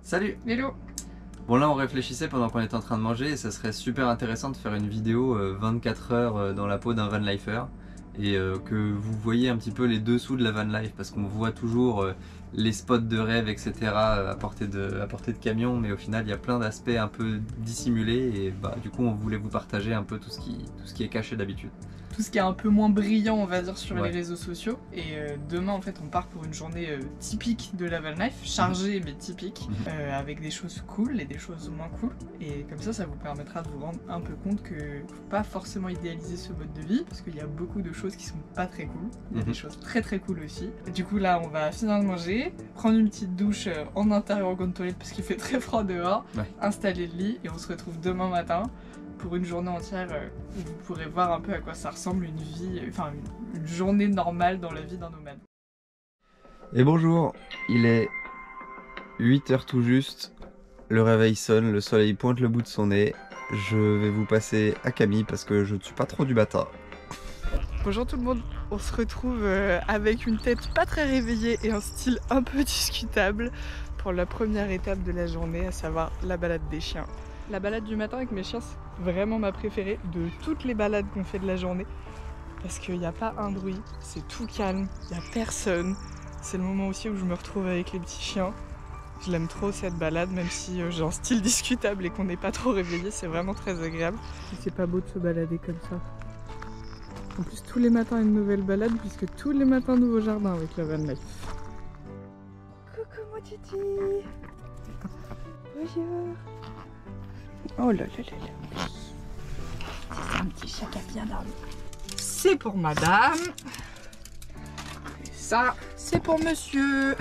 Salut! Hello! Bon là on réfléchissait pendant qu'on était en train de manger et ça serait super intéressant de faire une vidéo 24 heures dans la peau d'un van lifer et que vous voyez un petit peu les dessous de la van life parce qu'on voit toujours les spots de rêve etc à portée de camion, mais au final il y a plein d'aspects un peu dissimulés et du coup on voulait vous partager un peu tout ce qui est caché d'habitude. Tout ce qui est un peu moins brillant on va dire sur Ouais. les réseaux sociaux, et demain en fait on part pour une journée typique de la van life, chargée mais typique, avec des choses cool et des choses moins cool, et comme ça vous permettra de vous rendre un peu compte que faut pas forcément idéaliser ce mode de vie parce qu'il y a beaucoup de choses qui sont pas très cool, il y a des choses très très cool aussi. Et du coup là on va finir de manger, prendre une petite douche en intérieur en grande toilette parce qu'il fait très froid dehors, installer le lit et on se retrouve demain matin pour une journée entière où vous pourrez voir un peu à quoi ça ressemble une vie, enfin une journée normale dans la vie d'un nomade. Et bonjour, il est 8 h tout juste, le réveil sonne, le soleil pointe le bout de son nez. Je vais vous passer à Camille parce que je ne suis pas trop du matin. Bonjour tout le monde, on se retrouve avec une tête pas très réveillée et un style un peu discutable pour la première étape de la journée, à savoir la balade des chiens. La balade du matin avec mes chiens, c'est vraiment ma préférée de toutes les balades qu'on fait de la journée. Parce qu'il n'y a pas un bruit, c'est tout calme, il n'y a personne. C'est le moment aussi où je me retrouve avec les petits chiens. Je l'aime trop cette balade, même si j'ai un style discutable et qu'on n'est pas trop réveillé, c'est vraiment très agréable. C'est pas beau de se balader comme ça. En plus tous les matins une nouvelle balade, puisque tous les matins nouveau jardin avec la van life. Coucou mon titi. Bonjour. Oh là là là là. C'est un petit chat qui a bien dormi. C'est pour madame. Et ça, c'est pour monsieur.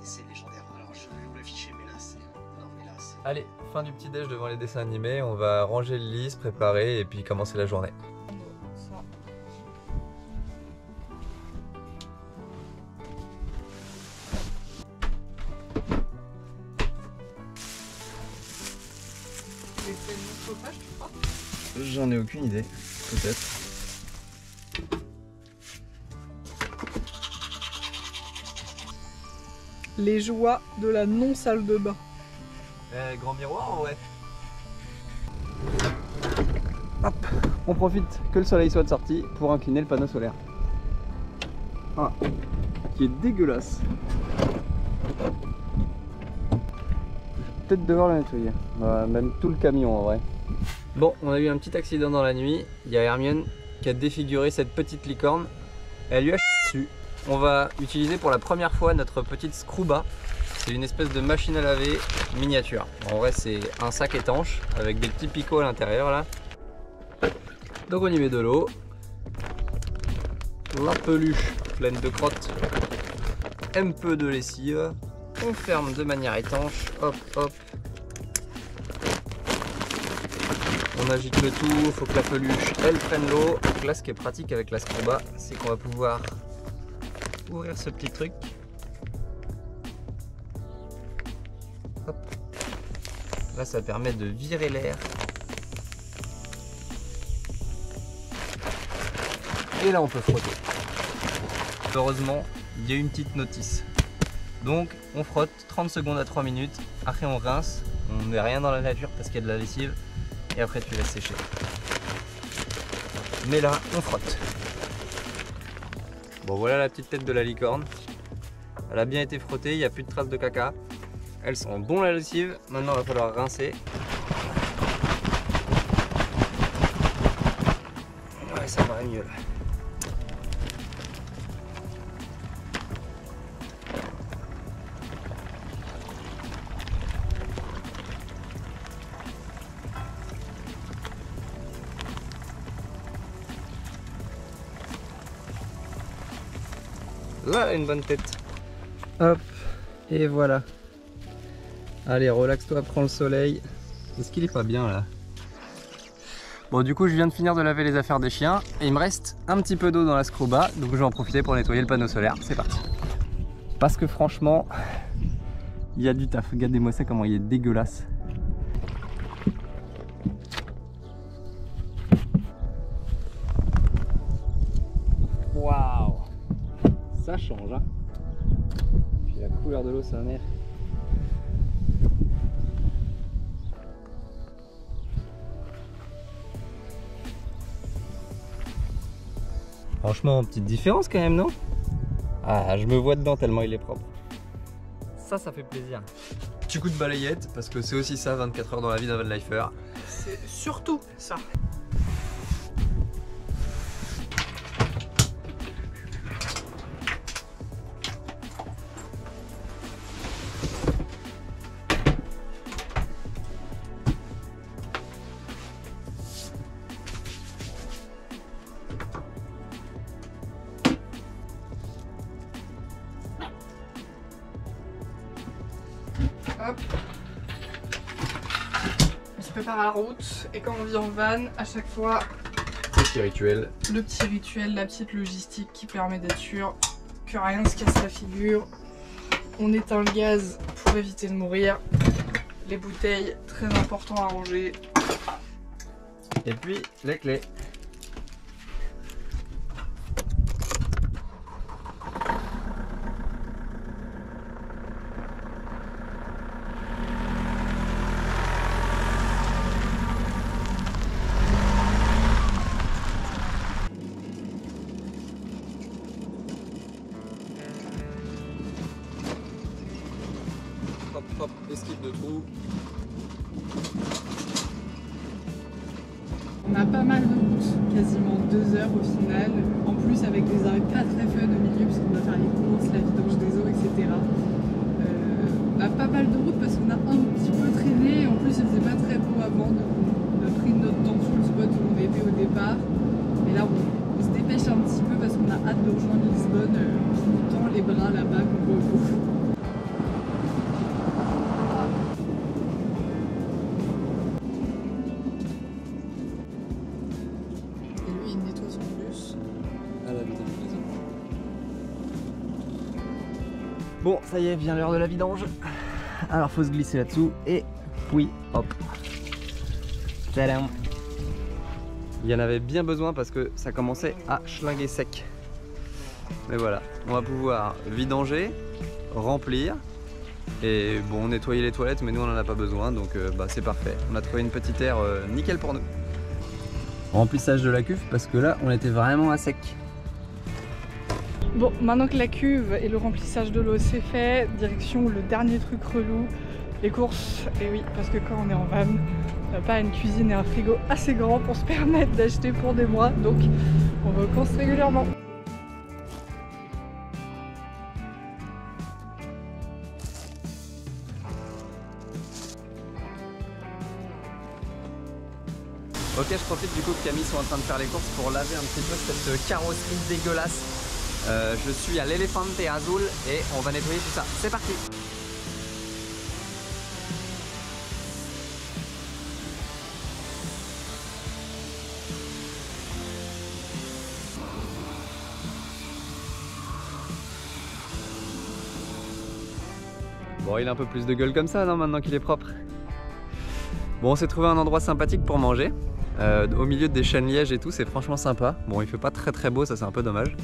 C'est légendaire. Alors je vais vous l'afficher, mais là c'est... Non mais là c'est... Allez, fin du petit déj devant les dessins animés, on va ranger le lit, se préparer et puis commencer la journée. J'en ai aucune idée, peut-être. Les joies de la non-salle de bain. Grand miroir, ouais. Hop, on profite que le soleil soit de sortie pour incliner le panneau solaire. Ah, qui est dégueulasse. Je vais peut-être devoir le nettoyer. Même tout le camion en vrai. Bon, on a eu un petit accident dans la nuit. Il y a Hermione qui a défiguré cette petite licorne. Elle lui a chié dessus. On va utiliser pour la première fois notre petite Scruba. C'est une espèce de machine à laver miniature. En vrai c'est un sac étanche avec des petits picots à l'intérieur là. Donc on y met de l'eau. La peluche pleine de crottes. Un peu de lessive. On ferme de manière étanche. Hop hop. On agite le tout, il faut que la peluche elle prenne l'eau. Donc là ce qui est pratique avec la Scruba, c'est qu'on va pouvoir ouvrir ce petit truc. Hop. Là ça permet de virer l'air. Et là on peut frotter. Heureusement il y a une petite notice. Donc on frotte 30 secondes à 3 minutes. Après on rince. On ne met rien dans la nature parce qu'il y a de la lessive. Et après tu laisses sécher. Mais là on frotte. Bon voilà la petite tête de la licorne. Elle a bien été frottée, il n'y a plus de traces de caca. Elle sent bon la lessive, maintenant il va falloir rincer. Ouais, ça paraît mieux là. Là, une bonne tête. Hop, et voilà. Allez, relaxe-toi, prends le soleil. Est-ce qu'il est pas bien là? Bon, du coup, je viens de finir de laver les affaires des chiens et il me reste un petit peu d'eau dans la scruba, donc je vais en profiter pour nettoyer le panneau solaire. C'est parti. Parce que franchement, il y a du taf. Regardez-moi ça, comment il est dégueulasse. Waouh, ça change, hein. Puis la couleur de l'eau, c'est un air. Franchement, petite différence quand même, non? Ah, je me vois dedans tellement il est propre. Ça fait plaisir. Petit coup de balayette, parce que c'est aussi ça, 24 heures dans la vie d'un van lifer. C'est surtout ça. Hop. On se prépare à la route et quand on vit en van, à chaque fois, Petit rituel. le petit rituel, la petite logistique qui permet d'être sûr que rien ne se casse la figure. On éteint le gaz pour éviter de mourir. Les bouteilles, très important à ranger. Et puis les clés. Hop hop, esquive de trou. On a pas mal de route, quasiment 2 heures au final. En plus avec des arrêts pas très fun au milieu parce qu'on doit faire les courses, la vidange des eaux, etc. On a pas mal de route parce qu'on a un petit peu traîné. En plus il faisait pas très beau avant, donc on a pris notre temps sur le spot où on était au départ. Et là on se dépêche un petit peu parce qu'on a hâte de rejoindre Lisbonne. On nous tend les bras là-bas qu'on voit au bout. Bon, ça y est, vient l'heure de la vidange. Alors, faut se glisser là-dessous et oui, hop. Tadam. Il y en avait bien besoin parce que ça commençait à schlinguer sec. Mais voilà, on va pouvoir vidanger, remplir et bon, nettoyer les toilettes, mais nous on en a pas besoin, donc bah, c'est parfait. On a trouvé une petite aire nickel pour nous. Remplissage de la cuve parce que là, on était vraiment à sec. Bon, maintenant que la cuve et le remplissage de l'eau c'est fait, direction le dernier truc relou, les courses. Et oui, parce que quand on est en van, on n'a pas une cuisine et un frigo assez grand pour se permettre d'acheter pour des mois, donc on va aux courses régulièrement. Ok, je profite du coup que Camille soit en train de faire les courses pour laver un petit peu cette carrosserie dégueulasse. Je suis à l'Elefante Azul et on va nettoyer tout ça. C'est parti! Bon, il a un peu plus de gueule comme ça, non, maintenant qu'il est propre. Bon, on s'est trouvé un endroit sympathique pour manger. Au milieu des chênes lièges et tout, c'est franchement sympa. Bon, il fait pas très beau, ça c'est un peu dommage.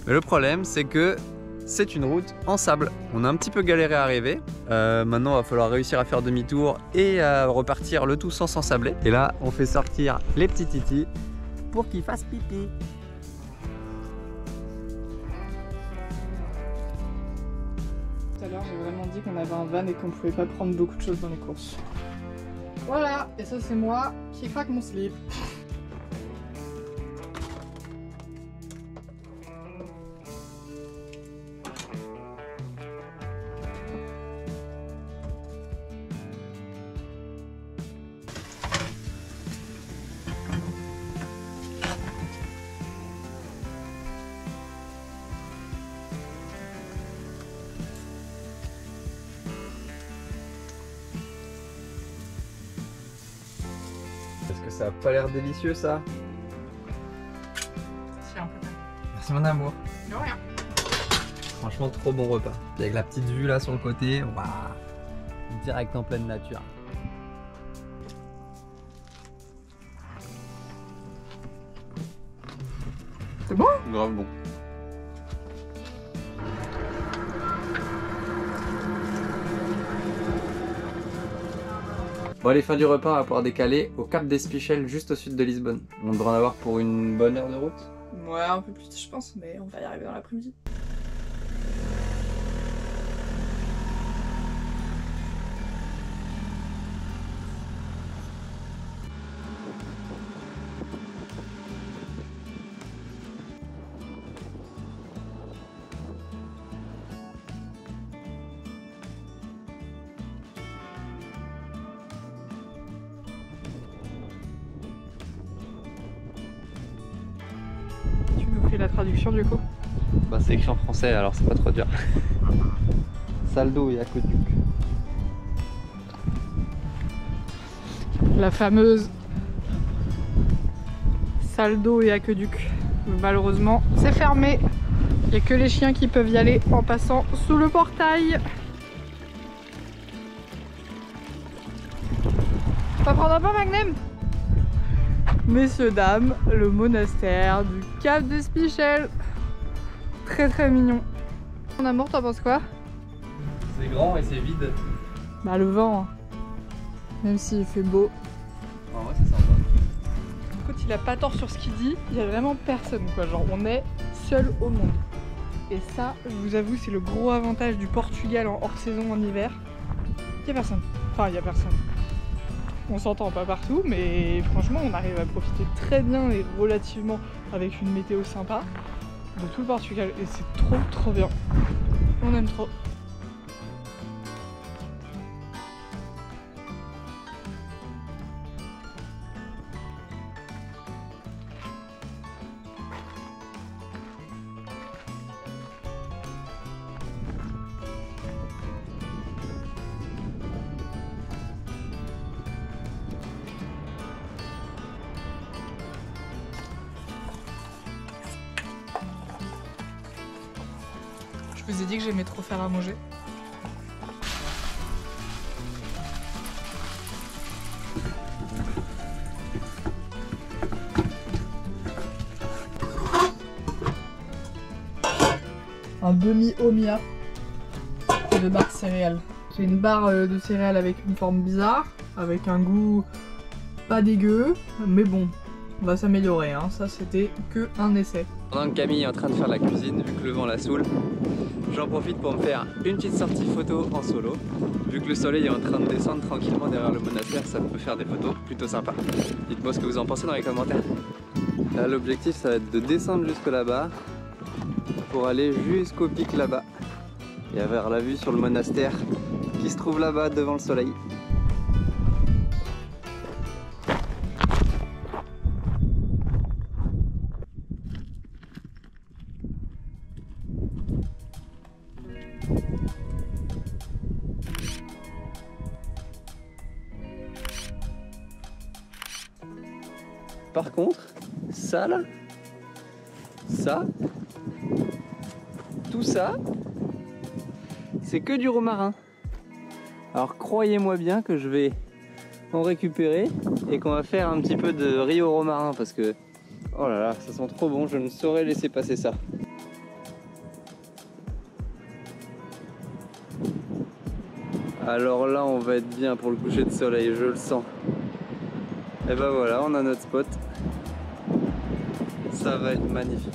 Mais le problème, c'est que c'est une route en sable. On a un petit peu galéré à arriver. Maintenant, il va falloir réussir à faire demi-tour et à repartir le tout sans s'ensabler. Et là, on fait sortir les petits titis pour qu'ils fassent pipi. Tout à l'heure, j'ai vraiment dit qu'on avait un van et qu'on pouvait pas prendre beaucoup de choses dans les courses. Voilà, et ça c'est moi qui craque mon slip. ça a pas l'air délicieux ça. C'est un peu. Merci mon amour. De rien. Franchement trop bon repas. Puis avec la petite vue là sur le côté, waouh, direct en pleine nature. C'est bon? Grave bon. Bon allez, fin du repas, on va pouvoir décaler au Cap d'Espichel, juste au sud de Lisbonne. On devrait en avoir pour une bonne heure de route. Ouais, un peu plus je pense, mais on va y arriver dans l'après-midi. Tu nous fais la traduction du coup? Bah c'est écrit en français alors c'est pas trop dur. Saldo et aqueduc. La fameuse Saldo et aqueduc. Malheureusement, c'est fermé. Il n'y a que les chiens qui peuvent y aller en passant sous le portail. Ça prendra pas Magnem? Messieurs, dames, le monastère du Cap d'Espichel. Très très mignon. Mon amour, t'en penses quoi? C'est grand et c'est vide. Bah le vent, hein. Même s'il fait beau. En vrai c'est sympa. Écoute, il a pas tort sur ce qu'il dit, il y a vraiment personne quoi, genre on est seul au monde. Et ça, je vous avoue, c'est le gros avantage du Portugal en hors saison en hiver. Il y a personne. Enfin, il y a personne. On s'entend pas partout, mais franchement, on arrive à profiter très bien et relativement avec une météo sympa de tout le Portugal. Et c'est trop trop bien. On aime trop. Je vous ai dit que j'aimais trop faire à manger. Un demi-omia de barre céréales. C'est une barre de céréales avec une forme bizarre, avec un goût pas dégueu, mais bon, on va s'améliorer, hein. Ça c'était que un essai. Pendant que Camille est en train de faire la cuisine, vu que le vent la saoule, j'en profite pour me faire une petite sortie photo en solo. Vu que le soleil est en train de descendre tranquillement derrière le monastère, ça peut faire des photos plutôt sympas. Dites-moi ce que vous en pensez dans les commentaires. Là, l'objectif, ça va être de descendre jusque là-bas pour aller jusqu'au pic là-bas et avoir la vue sur le monastère qui se trouve là-bas devant le soleil. Par contre, ça là, tout ça, c'est que du romarin. Alors croyez-moi bien que je vais en récupérer et qu'on va faire un petit peu de riz au romarin parce que, oh là là, ça sent trop bon, je ne saurais laisser passer ça. Alors là, on va être bien pour le coucher de soleil, je le sens. Et ben voilà, on a notre spot. Ça va être magnifique.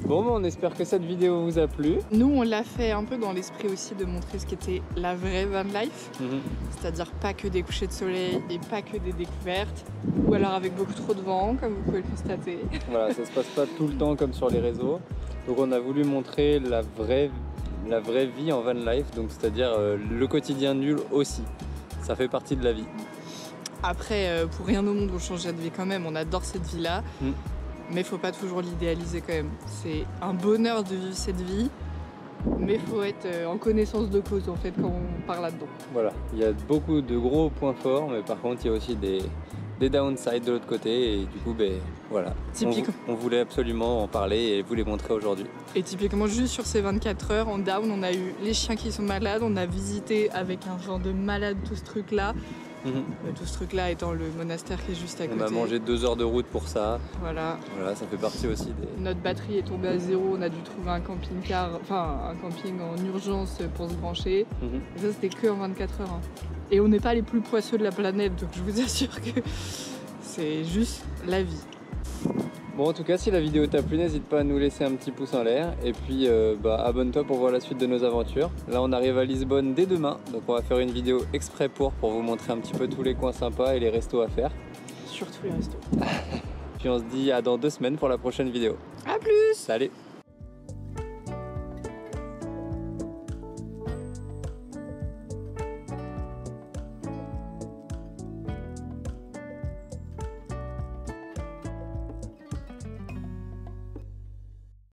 Bon, on espère que cette vidéo vous a plu. Nous, on l'a fait un peu dans l'esprit aussi de montrer ce qu'était la vraie van life. C'est-à-dire pas que des couchers de soleil et pas que des découvertes. Ou alors avec beaucoup trop de vent, comme vous pouvez le constater. Voilà, ça se passe pas tout le temps comme sur les réseaux. Donc on a voulu montrer la vraie vie en van life. Donc c'est-à-dire le quotidien nul aussi. Ça fait partie de la vie. Après, pour rien au monde, on changerait de vie quand même. On adore cette vie-là. Mais faut pas toujours l'idéaliser quand même. C'est un bonheur de vivre cette vie. Mais faut être en connaissance de cause en fait quand on part là-dedans. Voilà, il y a beaucoup de gros points forts, mais par contre il y a aussi des downsides de l'autre côté, et du coup ben voilà, on voulait absolument en parler et vous les montrer aujourd'hui. Et typiquement juste sur ces 24 heures en down, on a eu les chiens qui sont malades, on a visité avec un genre de malade tout ce truc là. Tout ce truc là étant le monastère qui est juste à côté. On a mangé 2 heures de route pour ça. Voilà, ça fait partie aussi des... Notre batterie est tombée à 0, on a dû trouver un camping-car, enfin un camping en urgence pour se brancher. Et ça c'était que en 24 heures. Et on n'est pas les plus poisseux de la planète, donc je vous assure que c'est juste la vie. Bon, en tout cas, si la vidéo t'a plu, n'hésite pas à nous laisser un petit pouce en l'air. Et puis, abonne-toi pour voir la suite de nos aventures. Là, on arrive à Lisbonne dès demain. Donc, on va faire une vidéo exprès pour vous montrer un petit peu tous les coins sympas et les restos à faire. Surtout les restos. Puis, on se dit à dans 2 semaines pour la prochaine vidéo. A plus! Salut!